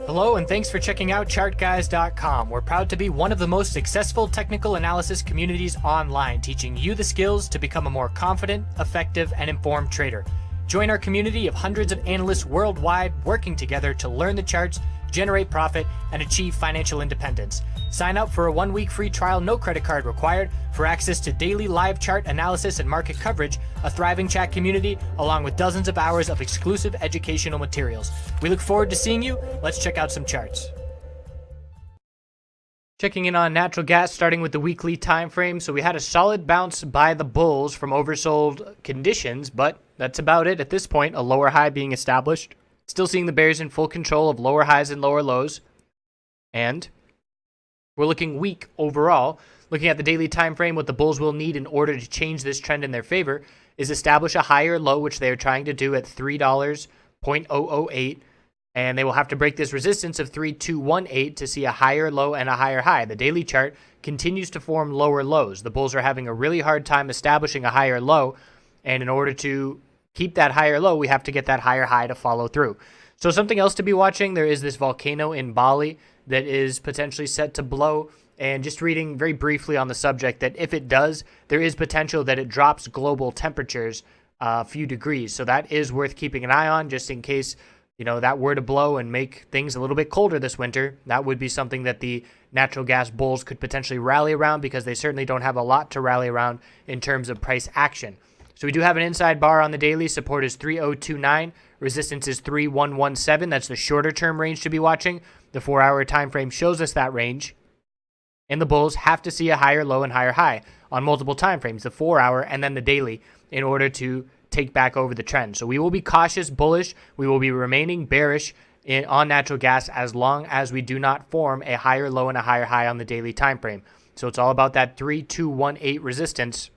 Hello and thanks for checking out TheChartGuys.com. We're proud to be one of the most successful technical analysis communities online, teaching you the skills to become a more confident, effective, and informed trader. Join our community of hundreds of analysts worldwide working together to learn the charts, generate profit, and achieve financial independence. Sign up for a 1-week free trial, no credit card required, for access to daily live chart analysis and market coverage, a thriving chat community, along with dozens of hours of exclusive educational materials. We look forward to seeing you. Let's check out some charts. Checking in on natural gas, starting with the weekly time frame. So we had a solid bounce by the bulls from oversold conditions, but that's about it at this point, a lower high being established. Still seeing the bears in full control of lower highs and lower lows. And we're looking weak overall. Looking at the daily time frame, what the bulls will need in order to change this trend in their favor is establish a higher low, which they are trying to do at $3.008. And they will have to break this resistance of 3.218 to see a higher low and a higher high. The daily chart continues to form lower lows. The bulls are having a really hard time establishing a higher low. And in order to keep that higher low, we have to get that higher high to follow through. So something else to be watching, there is this volcano in Bali that is potentially set to blow. And just reading very briefly on the subject, that if it does, there is potential that it drops global temperatures a few degrees. So that is worth keeping an eye on, just in case, you know, that were to blow and make things a little bit colder this winter. That would be something that the natural gas bulls could potentially rally around, because they certainly don't have a lot to rally around in terms of price action. So we do have an inside bar on the daily. Support is 3.029. Resistance is 3.117. That's the shorter term range to be watching. The 4-hour time frame shows us that range. And the bulls have to see a higher low and higher high on multiple time frames, the 4-hour and then the daily, in order to take back over the trend. So we will be cautious, bullish. We will be remaining bearish on natural gas as long as we do not form a higher low and a higher high on the daily time frame. So it's all about that 3.218 resistance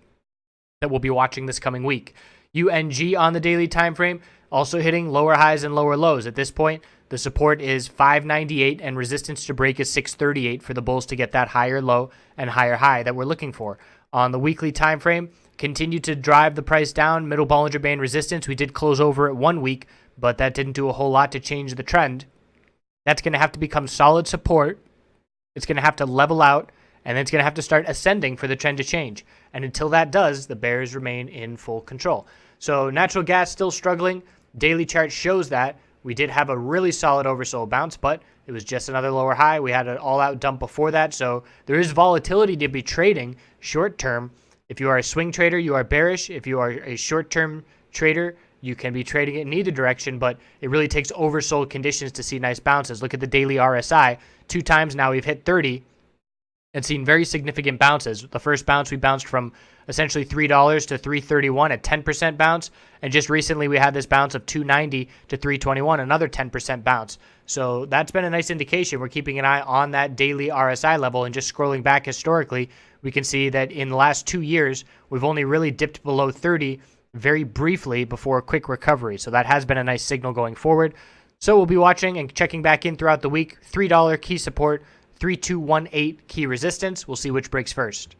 that we'll be watching this coming week. UNG on the daily time frame also hitting lower highs and lower lows. At this point, the support is 598 and resistance to break is 638 for the bulls to get that higher low and higher high that we're looking for. On the weekly time frame, continue to drive the price down. Middle Bollinger Band resistance, we did close over at 1 week, but that didn't do a whole lot to change the trend. That's going to have to become solid support. It's going to have to level out, and then it's going to have to start ascending for the trend to change. And until that does, the bears remain in full control. So natural gas still struggling. Daily chart shows that. We did have a really solid oversold bounce, but it was just another lower high. We had an all-out dump before that, so there is volatility to be trading short-term. If you are a swing trader, you are bearish. If you are a short-term trader, you can be trading it in either direction, but it really takes oversold conditions to see nice bounces. Look at the daily RSI. 2 times now we've hit 30 and seen very significant bounces. The first bounce, we bounced from essentially $3 to $3.31, a 10% bounce. And just recently we had this bounce of $2.90 to $3.21, another 10% bounce. So that's been a nice indication. We're keeping an eye on that daily RSI level, and just scrolling back historically, we can see that in the last 2 years, we've only really dipped below 30 very briefly before a quick recovery. So that has been a nice signal going forward. So we'll be watching and checking back in throughout the week. $3 key support, 3.218 key resistance. We'll see which breaks first.